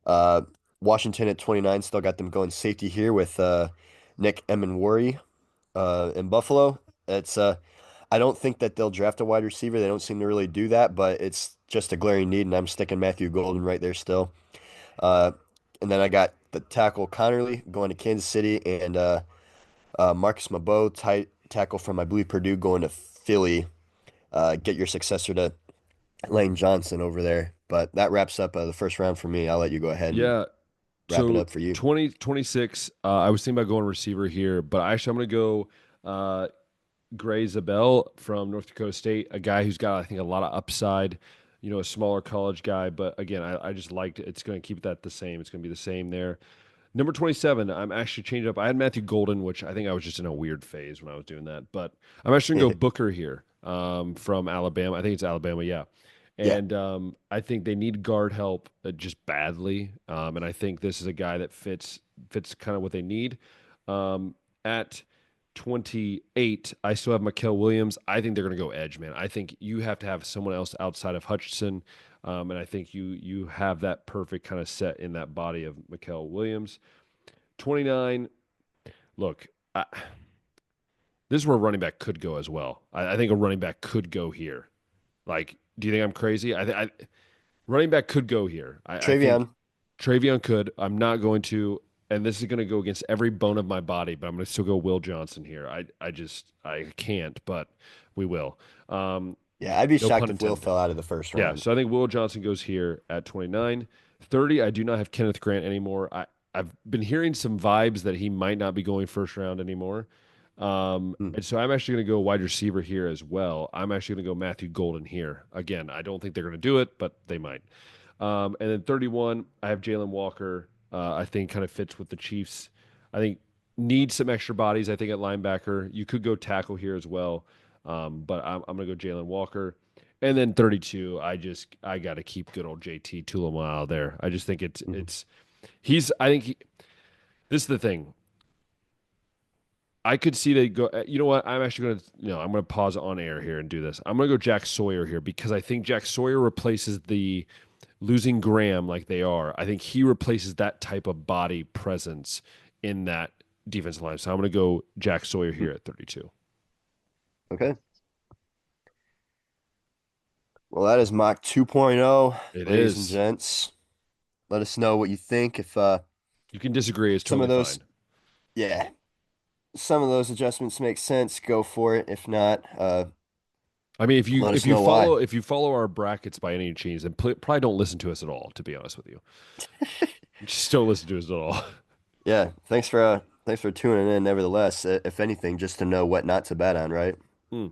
Uh, Washington at 29, still got them going safety here with Nick Emenwari in Buffalo. It's I don't think that they'll draft a wide receiver. They don't seem to really do that, but it's just a glaring need, and I'm sticking Matthew Golden right there still. Uh, and then I got the tackle Connerly going to Kansas City, and Marcus Mabeau, tight tackle from I believe Purdue, going to Philly. Get your successor to Lane Johnson over there. But that wraps up the first round for me. I'll let you go ahead and Yeah. wrap it So up for you. 20 26. I was thinking about going receiver here, but actually I'm going to go. Gray Zabel from North Dakota State, a guy who's got, I think, a lot of upside, a smaller college guy. But again, I just liked it. It's going to keep that the same. It's going to be the same there. Number 27, I'm actually changed up. I had Matthew Golden, which I think I was just in a weird phase when I was doing that. But I'm actually going to go Booker here from Alabama. I think it's Alabama, yeah. Yeah. And I think they need guard help just badly. And I think this is a guy that fits kind of what they need. At 28, I still have Mikael Williams. I think they're going to go edge, man. I think you have to have someone else outside of Hutchinson. And I think you have that perfect kind of set in that body of Mikael Williams. 29, look, this is where a running back could go as well. I think a running back could go here. Like, do you think I'm crazy? Running back could go here. I think Travion. Travion could. I'm not going to, and this is going to go against every bone of my body, but I'm going to still go Will Johnson here. I can't, but we will. Yeah, I'd be No shocked pun if Will intended. fell out of the first Yeah, round. so I think Will Johnson goes here at 29. 30, I do not have Kenneth Grant anymore. I've been hearing some vibes that he might not be going first round anymore. Hmm. And so I'm actually going to go wide receiver here as well. I'm actually going to go Matthew Golden here. Again, I don't think they're going to do it, but they might. And then 31, I have Jalen Walker. I think kind of fits with the Chiefs. I think needs some extra bodies. I think at linebacker, you could go tackle here as well. But I'm going to go Jalen Walker. And then 32, I got to keep good old JT Tulamau there. I just think Mhm. he's I think this is the thing. I could see they go. You know what? I'm actually going to I'm going to pause on air here and do this. I'm going to go Jack Sawyer here because I think Jack Sawyer replaces the losing Graham like they are. I think he replaces that type of body presence in that defensive line. So I'm going to go Jack Sawyer here at 32. Okay. Well, that is mock 2.0, It ladies and is. gents. Let us know what you think. If You can disagree. It's some totally of those, fine. yeah, some of those adjustments make sense, go for it. If not, I mean, if you let if us you know why. follow if you follow our brackets by any chance, then probably don't listen to us at all. To be honest with you, just don't listen to us at all. Yeah, thanks for tuning in. Nevertheless, if anything, just to know what not to bet on, right? Mm,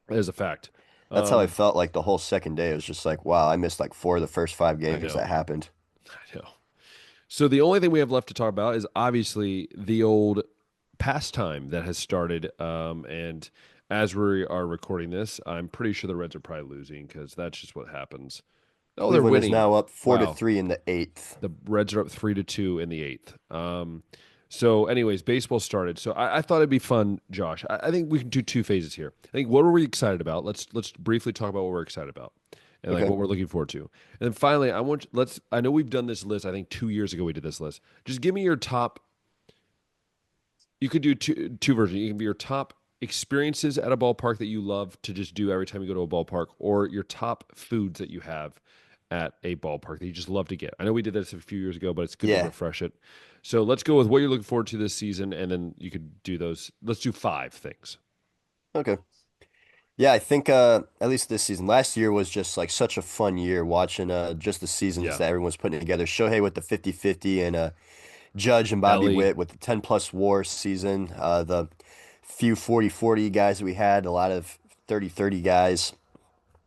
that is a fact. That's how I Um, felt like the whole second day. It was just like, wow, I missed like four of the first five I games know, that happened. I know. So the only thing we have left to talk about is obviously the old pastime that has started. And as we are recording this, I'm pretty sure the Reds are probably losing because that's just what happens. Oh, they're Cleveland is winning. now up four to Wow. three in the eighth. The Reds are up 3-2 in the eighth. So, anyways, baseball started. So I thought it'd be fun, Josh. I think we can do two phases here. I think what are we excited about? Let's briefly talk about what we're excited about and like Okay. what we're looking forward to. And then finally, I know we've done this list. I think 2 years ago we did this list. Just give me your top. You could do two versions. You can be your top experiences at a ballpark that you love to just do every time you go to a ballpark, or your top foods that you have at a ballpark that you just love to get. I know we did this a few years ago, but it's good to Yeah. refresh it. So let's go with what you're looking forward to this season, and then you could do those. Let's do five things. Okay. Yeah, I think at least this season. Last year was just like such a fun year watching just the seasons Yeah, that everyone's putting together. Shohei with the 50-50 and Judge and Bobby Ellie. Witt with the 10 plus WAR season. The few 40-40 guys that we had, a lot of 30-30 guys.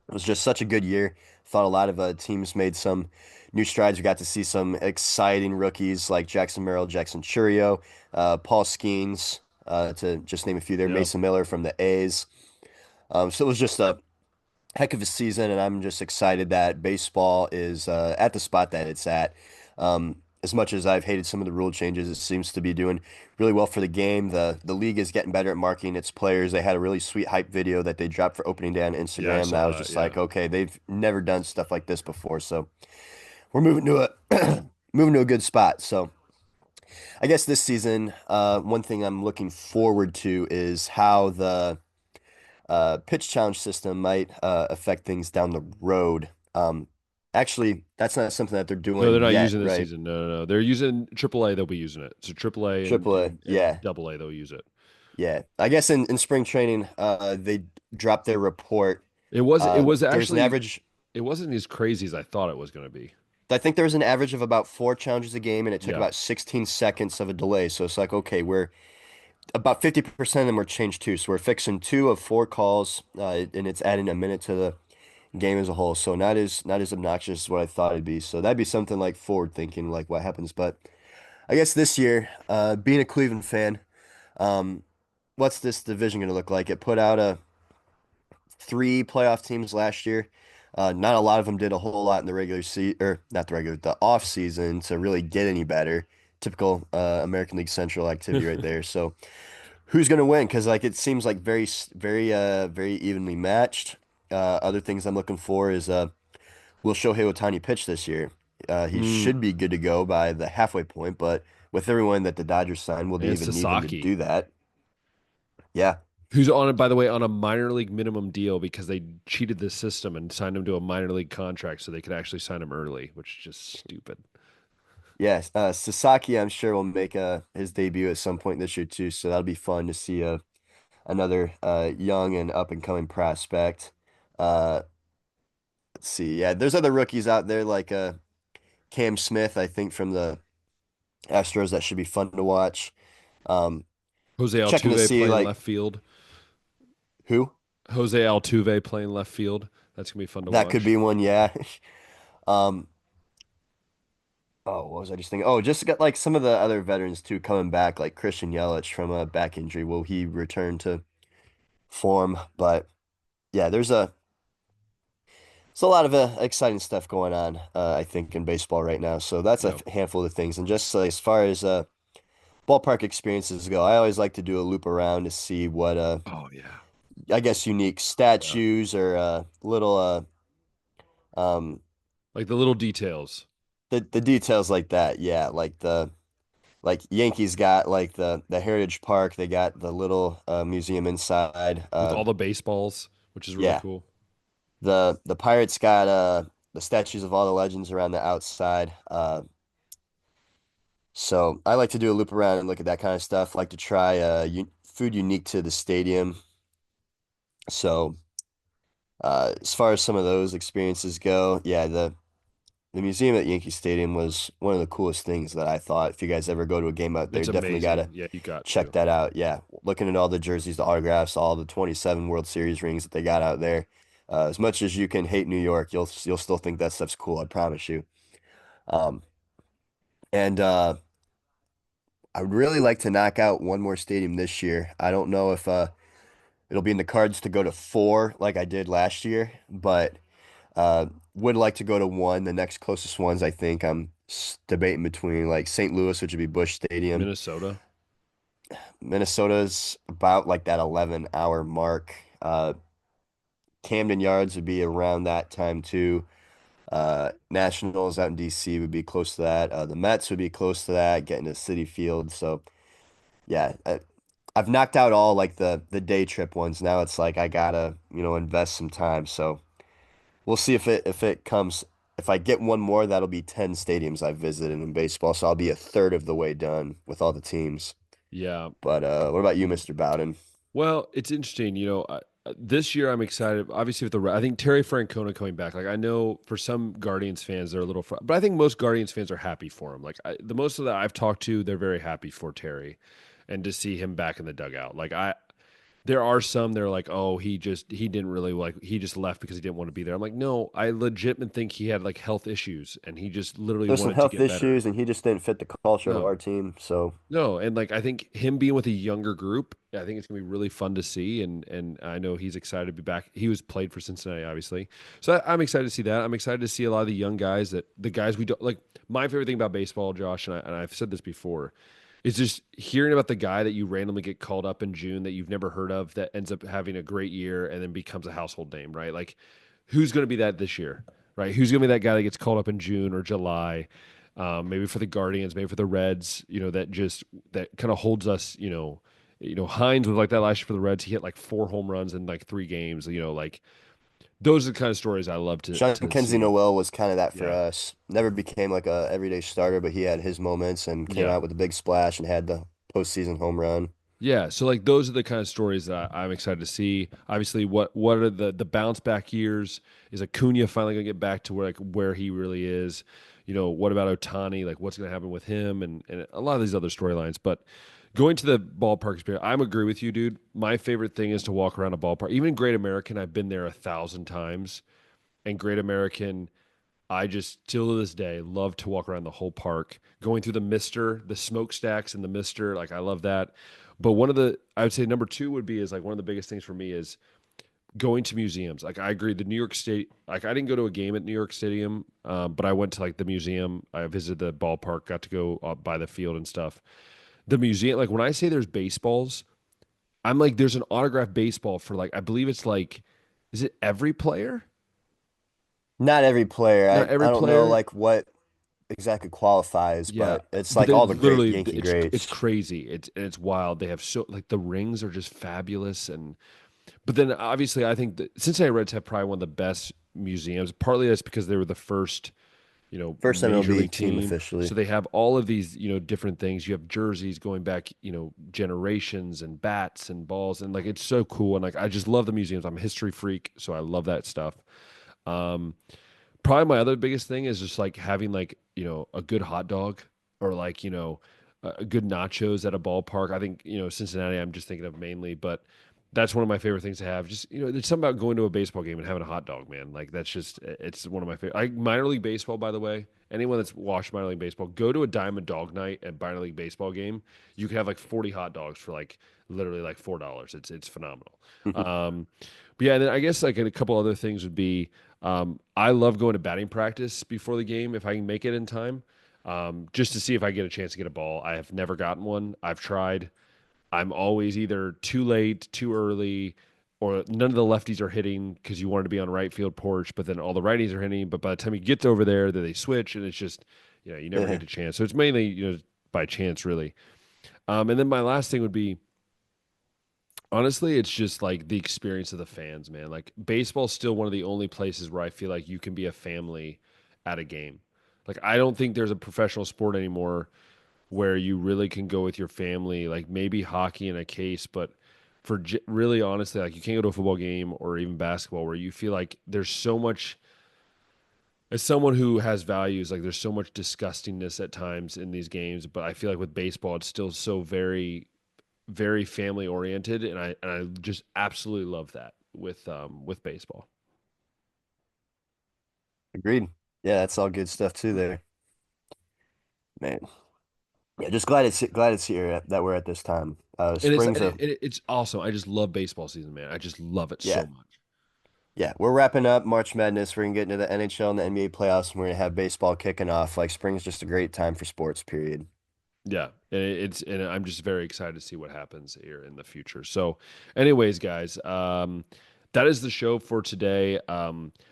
It was just such a good year. Thought a lot of teams made some new strides. We got to see some exciting rookies like Jackson Merrill, Jackson Churio, Paul Skeens, to just name a few there. Yeah, Mason Miller from the A's. So it was just a heck of a season, and I'm just excited that baseball is at the spot that it's at. As much as I've hated some of the rule changes, it seems to be doing really well for the game. The league is getting better at marketing its players. They had a really sweet hype video that they dropped for opening day on yeah, I Instagram. That I saw was that. just Yeah, like, okay, they've never done stuff like this before, so we're moving to a moving to a good spot. So I guess this season, one thing I'm looking forward to is how the pitch challenge system might affect things down the road. Actually, that's not something that they're no, they're doing not yet, using this right? season. No, no, no. They're using AAA. They'll be using it. So AAA and Triple A, and yeah, and Double A, they'll use it. yeah. I guess in spring training, they dropped their report. It was There's an actually average. it wasn't as crazy as I thought it was going to be. I think there was an average of about four challenges a game, and it took Yeah, about 16 seconds of a delay. So it's like, okay, About 50% of them were changed too. So we're fixing two of four calls, and it's adding a minute to the game as a whole. So not as obnoxious as what I thought it'd be. So that'd be something like forward thinking, like what happens. But I guess this year, being a Cleveland fan, um, what's this division going to look like? It put out three playoff teams last year. Not a lot of them did a whole lot in the regular season, or not the regular, the off season to really get any better. Typical American League Central activity right there. So who's going to win? Because like it seems like very evenly matched. Other things I'm looking for is will Shohei Ohtani pitch this year? He Mm. should be good to go by the halfway point, but with everyone that the Dodgers signed, will they And even need him to Sasaki, do that? Yeah. who's on it, by the way, on a minor league minimum deal because they cheated the system and signed him to a minor league contract so they could actually sign him early, which is just stupid. Yes, Sasaki, I'm sure will make his debut at some point this year too. So that'll be fun to see another young and up and coming prospect. Uh, let's see, yeah, there's other rookies out there like Cam Smith, I think from the Astros that should be fun to watch. Um, Jose checking to Altuve see playing like left field. who Jose Altuve playing left field. That's gonna be fun to that could watch. be one. Yeah. Um, oh, what was I just thinking? Oh, just got like some of the other veterans too coming back, like Christian Yelich from a back injury. Will he return to form? But yeah, there's a lot of exciting stuff going on, I think, in baseball right now. So that's a Yep. handful of things. And just as far as ballpark experiences go, I always like to do a loop around to see what, Oh yeah. I guess, unique Yeah. statues or little, Like the little details the details like that. Yeah, like Yankees got like the Heritage Park. They got the little museum inside. with all the baseballs, which is really Yeah, cool. the Pirates got the statues of all the legends around the outside. So I like to do a loop around and look at that kind of stuff. Like to try food unique to the stadium. So as far as some of those experiences go, yeah, the museum at Yankee Stadium was one of the coolest things that I thought. If you guys ever go to a game out there, It's definitely gotta amazing. Yeah, you got check to. that out. Yeah, looking at all the jerseys, the autographs, all the 27 World Series rings that they got out there. As much as you can hate New York, you'll still think that stuff's cool. I promise you. Um, and I would really like to knock out one more stadium this year. I don't know if it'll be in the cards to go to four like I did last year, but would like to go to one. The next closest ones, I think I'm debating between like St. Louis, which would be Busch Stadium. Minnesota. Minnesota's about like that 11-hour mark. Camden Yards would be around that time too. Nationals out in DC would be close to that. The Mets would be close to that, getting to Citi Field. So yeah, I've knocked out all like the day trip ones. Now it's like I gotta, invest some time. So we'll see if it comes. If I get one more, that'll be 10 stadiums I've visited in baseball. So I'll be a third of the way done with all the teams. Yeah. But what about you, Mr. Bowden? Well, it's interesting. This year I'm excited. Obviously, with I think Terry Francona coming back. Like I know for some Guardians fans, they're a little, but I think most Guardians fans are happy for him. Like the most of that I've talked to, they're very happy for Terry, and to see him back in the dugout. There are some they're like, oh, he didn't really like he just left because he didn't want to be there. I'm like, no, I legitimately think he had like health issues, and he just literally There's some wanted to health get better. issues, and he just didn't fit the culture of our No, team. So no, and like I think him being with a younger group, I think it's gonna be really fun to see, and I know he's excited to be back. He was played for Cincinnati, obviously, so I'm excited to see that. I'm excited to see a lot of the young guys that the guys we don't like. My favorite thing about baseball, Josh, and I've said this before, is just hearing about the guy that you randomly get called up in June that you've never heard of that ends up having a great year and then becomes a household name, right? Like, who's going to be that this year, right? Who's going to be that guy that gets called up in June or July, maybe for the Guardians, maybe for the Reds, that kind of holds us, Hines was like that last year for the Reds. He hit like 4 home runs in like 3 games, like those are the kind of stories I love to Sean to Kenzie see. Noel was kind of that for Yeah. us. Never became like a everyday starter, but he had his moments and came Yeah. out with a big splash and had the postseason home run. Yeah, so like those are the kind of stories that I'm excited to see. Obviously, what are the bounce back years? Is Acuna finally going to get back to where he really is? what about Otani? Like, what's going to happen with him, and a lot of these other storylines. But going to the ballpark experience, I'm agree with you, dude. My favorite thing is to walk around a ballpark. Even Great American, I've been there 1,000 times, and Great American, I just till to this day love to walk around the whole park, going through the smokestacks and the Mister. Like, I love that. But I would say number two would be is like one of the biggest things for me is going to museums. Like, I agree, the New York State. Like, I didn't go to a game at New York Stadium, but I went to like the museum. I visited the ballpark, got to go up by the field and stuff. The museum, like when I say there's baseballs, I'm like there's an autographed baseball for like I believe it's like, is it every player? Not every player. Not I every don't know player. like what exactly qualifies, Yeah, but it's but like they're all the great literally Yankee it's greats. crazy. It's wild. They have so like the rings are just fabulous, and but then obviously I think that Cincinnati Reds have probably one of the best museums. Partly that's because they were the first First major MLB league team team. officially. So they have all of these different things. You have jerseys going back generations and bats and balls and like it's so cool and like I just love the museums. I'm a history freak, so I love that stuff. Um, Probably my other biggest thing is just like having like a good hot dog or like a good nachos at a ballpark. I think Cincinnati I'm just thinking of mainly, but that's one of my favorite things to have. Just there's something about going to a baseball game and having a hot dog, man. Like that's just it's one of my favorite. Minor league baseball, by the way. Anyone that's watched minor league baseball, go to a Diamond Dog Night at minor league baseball game. You can have like 40 hot dogs for like literally like $4. It's phenomenal. Um, but yeah, and then I guess like a couple other things would be I love going to batting practice before the game if I can make it in time, just to see if I get a chance to get a ball. I have never gotten one. I've tried. I'm always either too late, too early, or none of the lefties are hitting because you wanted to be on right field porch, but then all the righties are hitting. But by the time you get over there, then they switch, and it's just you never get a chance. So it's mainly by chance, really. And then my last thing would be honestly, it's just like the experience of the fans, man. Like baseball's still one of the only places where I feel like you can be a family at a game. Like I don't think there's a professional sport anymore where you really can go with your family. Like maybe hockey in a case, but really honestly, like you can't go to a football game or even basketball where you feel like there's so much. As someone who has values, like there's so much disgustingness at times in these games, but I feel like with baseball, it's still so very family oriented, and I just absolutely love that with baseball. Agreed. Yeah, that's all good stuff too there. Man. Yeah, just glad it's here that we're at this time. And Spring's a it's awesome. I just love baseball season, man. I just love it yeah. so much. Yeah, we're wrapping up March Madness. We're gonna get into the NHL and the NBA playoffs, and we're gonna have baseball kicking off. Like spring's just a great time for sports, period. Yeah, and I'm just very excited to see what happens here in the future. So, anyways, guys, that is the show for today.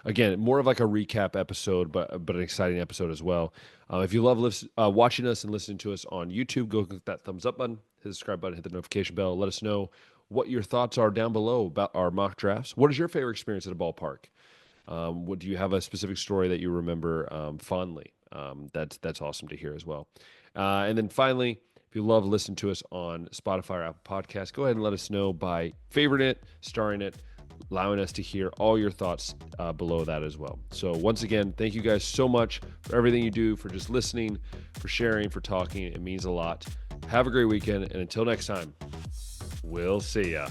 Again, more of like a recap episode, but an exciting episode as well. If you love watching us and listening to us on YouTube, go click that thumbs up button, hit the subscribe button, hit the notification bell. Let us know what your thoughts are down below about our mock drafts. What is your favorite experience at a ballpark? What do you have a specific story that you remember fondly? That's awesome to hear as well. And then finally, if you love listening to us on Spotify or Apple Podcasts, go ahead and let us know by favoriting it, starring it, allowing us to hear all your thoughts below that as well. So once again, thank you guys so much for everything you do, for just listening, for sharing, for talking. It means a lot. Have a great weekend, and until next time, we'll see ya.